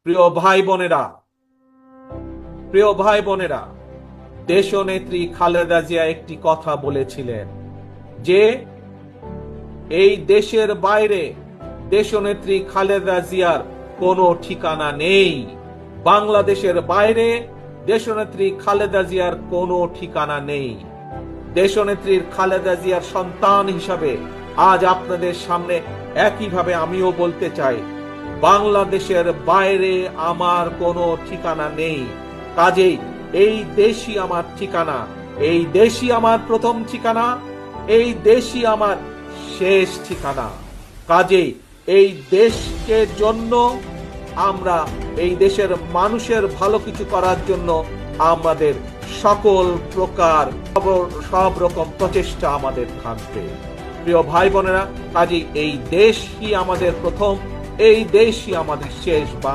প্রিয় ভাই বোনেরা, প্রিয় ভাই বোনেরা, দেশনেত্রী খালেদা জিয়া একটি কথা বলেছিলেন যে এই দেশের বাইরে দেশনেত্রী খালেদা জিয়ার কোনো ঠিকানা নেই। বাংলাদেশের বাইরে দেশনেত্রী খালেদা জিয়ার কোনো ঠিকানা নেই। দেশনেত্রীর খালেদা জিয়ার সন্তান হিসাবে আজ আপনাদের সামনে একইভাবে আমিও বলতে চাই, বাংলাদেশের বাইরে আমার কোনো ঠিকানা নেই। কাজেই এই দেশই আমার ঠিকানা, এই দেশই আমার প্রথম ঠিকানা, এই দেশই আমার শেষ ঠিকানা। কাজেই এই দেশকে জন্য আমরা, এই দেশের মানুষের ভালো কিছু করার জন্য আমাদের সকল প্রকার সব রকম প্রচেষ্টা আমাদের থাকবে। প্রিয় ভাই বোনেরা, কাজেই এই দেশই আমাদের প্রথম, এই দেশই আমাদের শেষ।